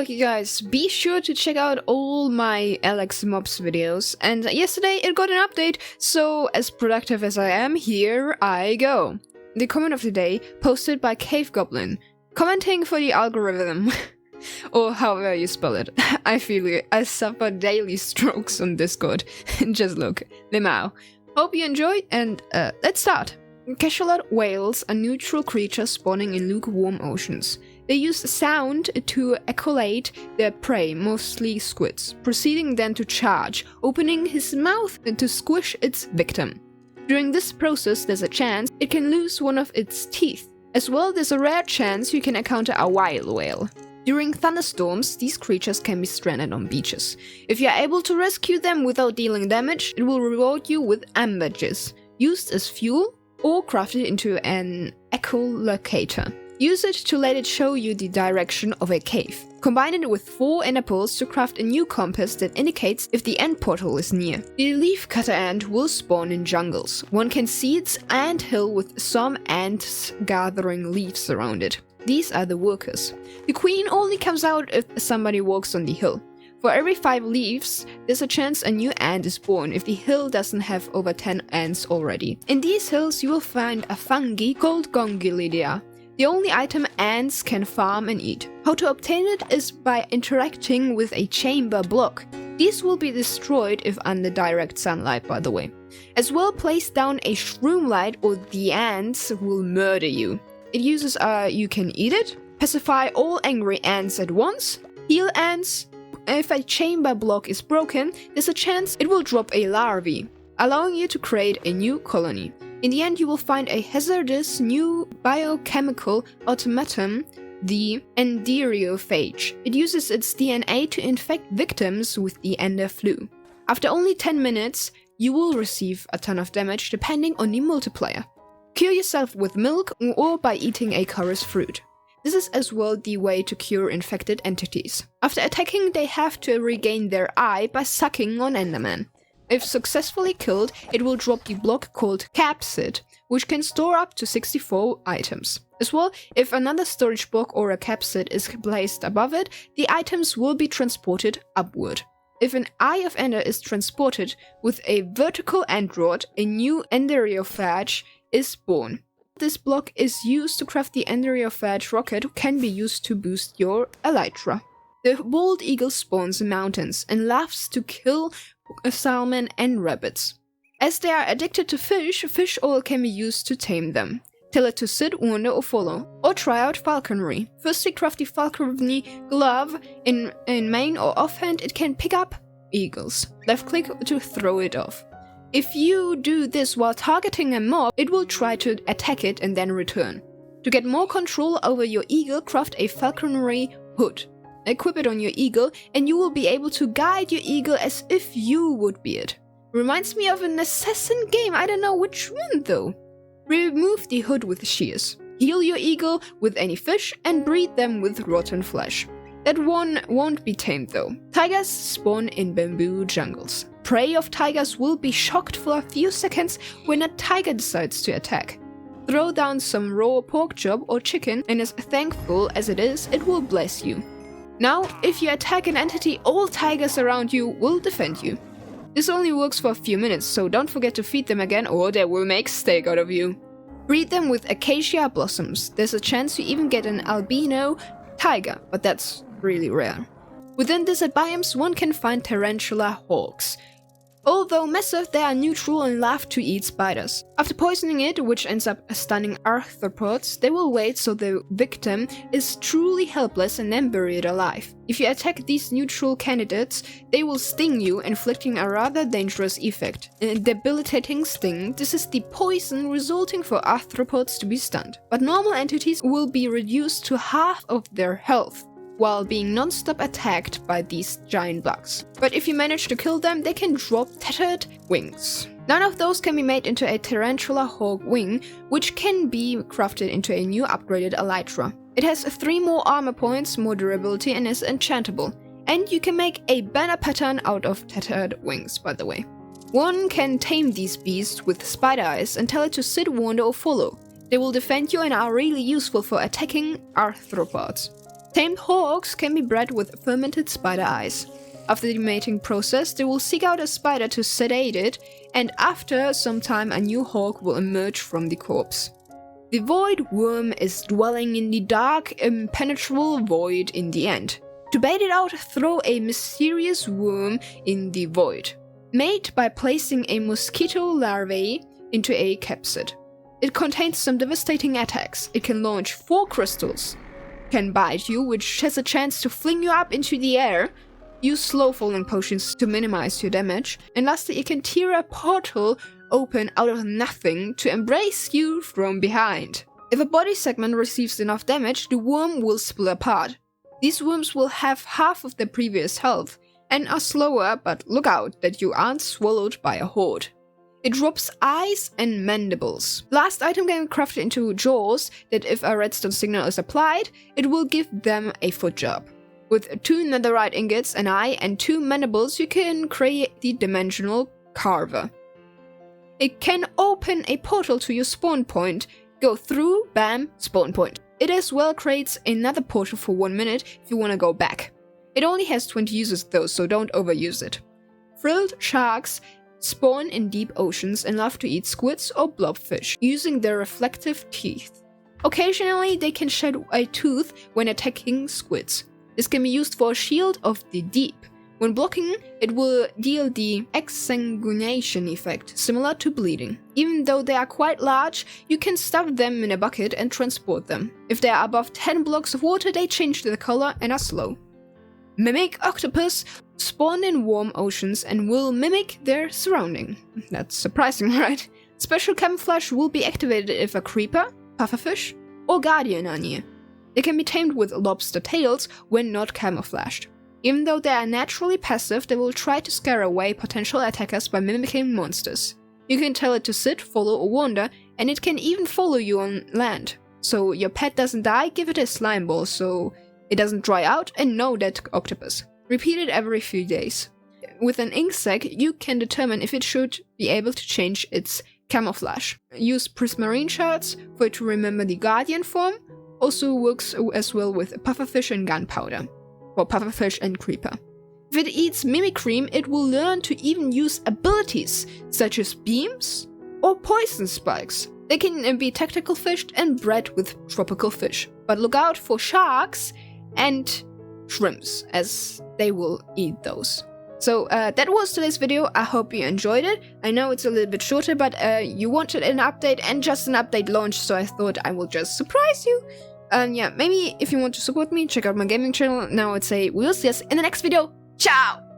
you guys, be sure to check out all my Alex Mobs videos, and yesterday it got an update, so as productive as I am, here I go. The comment of the day, posted by Cave Goblin, commenting for the algorithm, or however you spell it. I feel it, I suffer daily strokes on Discord. Just look, Limao. Hope you enjoy, and let's start. Cachelot whales are neutral creatures spawning in lukewarm oceans. They use sound to echolate their prey, mostly squids, proceeding then to charge, opening his mouth to squish its victim. During this process, there's a chance it can lose one of its teeth. As well, there's a rare chance you can encounter a wild whale. During thunderstorms, these creatures can be stranded on beaches. If you're able to rescue them without dealing damage, it will reward you with ambergris, used as fuel or crafted into an echolocator. Use it to let it show you the direction of a cave. Combine it with 4 ender pearls to craft a new compass that indicates if the end portal is near. The Leafcutter Ant will spawn in jungles. One can see its ant hill with some ants gathering leaves around it. These are the workers. The queen only comes out if somebody walks on the hill. For every 5 leaves, there's a chance a new ant is born if the hill doesn't have over 10 ants already. In these hills, you will find a fungi called Gongilidia. The only item ants can farm and eat. How to obtain it is by interacting with a chamber block. These will be destroyed if under direct sunlight, by the way. As well, place down a shroom light or the ants will murder you. It uses you can eat it, pacify all angry ants at once, heal ants. If a chamber block is broken, there's a chance it will drop a larvae, allowing you to create a new colony. In the end, you will find a hazardous new biochemical automaton, the Enderiophage. It uses its DNA to infect victims with the Ender flu. After only 10 minutes, you will receive a ton of damage depending on the multiplier. Cure yourself with milk or by eating a chorus fruit. This is as well the way to cure infected entities. After attacking, they have to regain their eye by sucking on Enderman. If successfully killed, it will drop the block called Capsid, which can store up to 64 items. As well, if another storage block or a capsid is placed above it, the items will be transported upward. If an Eye of Ender is transported with a vertical end rod, a new Enderiophage is born. This block is used to craft the Enderiophage rocket, can be used to boost your elytra. The bald eagle spawns in mountains and loves to kill salmon and rabbits. As they are addicted to fish, fish oil can be used to tame them. Tell it to sit, wander or follow, or try out falconry. Firstly, craft the falconry glove. In main or offhand, it can pick up eagles. Left click to throw it off. If you do this while targeting a mob, it will try to attack it and then return. To get more control over your eagle, craft a falconry hood. Equip it on your eagle, and you will be able to guide your eagle as if you would be it. Reminds me of an assassin game, I don't know which one though. Remove the hood with shears. Heal your eagle with any fish and breed them with rotten flesh. That one won't be tamed though. Tigers spawn in bamboo jungles. Prey of tigers will be shocked for a few seconds when a tiger decides to attack. Throw down some raw pork chop or chicken, and as thankful as it is, it will bless you. Now, if you attack an entity, all tigers around you will defend you. This only works for a few minutes, so don't forget to feed them again or they will make steak out of you. Breed them with acacia blossoms. There's a chance you even get an albino tiger, but that's really rare. Within desert biomes, one can find Tarantula Hawks. Although massive, they are neutral and love to eat spiders. After poisoning it, which ends up stunning arthropods, they will wait so the victim is truly helpless and then bury it alive. If you attack these neutral candidates, they will sting you, inflicting a rather dangerous effect. In a debilitating sting, this is the poison resulting for arthropods to be stunned. But normal entities will be reduced to half of their health, while being non-stop attacked by these giant bugs. But if you manage to kill them, they can drop tattered wings. None of those can be made into a Tarantula Hawk wing, which can be crafted into a new upgraded elytra. It has 3 more armor points, more durability, and is enchantable. And you can make a banner pattern out of tattered wings, by the way. One can tame these beasts with spider eyes and tell it to sit, wander or follow. They will defend you and are really useful for attacking arthropods. Tamed hawks can be bred with fermented spider eyes. After the mating process, they will seek out a spider to sedate it, and after some time a new hawk will emerge from the corpse. The void worm is dwelling in the dark, impenetrable void in the end. To bait it out, throw a mysterious worm in the void. Mate by placing a mosquito larvae into a capsid. It contains some devastating attacks. It can launch 4 crystals. Can bite you, which has a chance to fling you up into the air. Use slow falling potions to minimize your damage. And lastly, it can tear a portal open out of nothing to embrace you from behind. If a body segment receives enough damage, the worm will split apart. These worms will have half of their previous health and are slower, but look out that you aren't swallowed by a horde. It drops eyes and mandibles. Last item can be crafted into jaws that if a redstone signal is applied, it will give them a foot job. With 2 netherite ingots, an eye, and 2 mandibles, you can create the dimensional carver. It can open a portal to your spawn point, go through, bam, spawn point. It as well creates another portal for 1 minute if you want to go back. It only has 20 uses though, so don't overuse it. Frilled sharks spawn in deep oceans and love to eat squids or blobfish, using their reflective teeth. Occasionally, they can shed a tooth when attacking squids. This can be used for a shield of the deep. When blocking, it will deal the exsanguination effect, similar to bleeding. Even though they are quite large, you can stuff them in a bucket and transport them. If they are above 10 blocks of water, they change their color and are slow. Mimic octopus spawn in warm oceans and will mimic their surrounding. That's surprising, right? Special camouflage will be activated if a creeper, pufferfish, or guardian are near. They can be tamed with lobster tails when not camouflaged. Even though they are naturally passive, they will try to scare away potential attackers by mimicking monsters. You can tell it to sit, follow, or wander, and it can even follow you on land. So your pet doesn't die, give it a slime ball so it doesn't dry out, and know that octopus. Repeat it every few days. With an ink sac, you can determine if it should be able to change its camouflage. Use prismarine shards for it to remember the guardian form. Also works as well with pufferfish and gunpowder. For pufferfish and creeper. If it eats mimicry, it will learn to even use abilities such as beams or poison spikes. They can be tactical fished and bred with tropical fish. But look out for sharks and shrimps, as they will eat those. So that was today's video. I hope you enjoyed it. I know it's a little bit shorter, but you wanted an update and just an update launch, so I thought I will just surprise you. Yeah, maybe if you want to support me, check out my gaming channel. Now I'd say we'll see us in the next video. Ciao!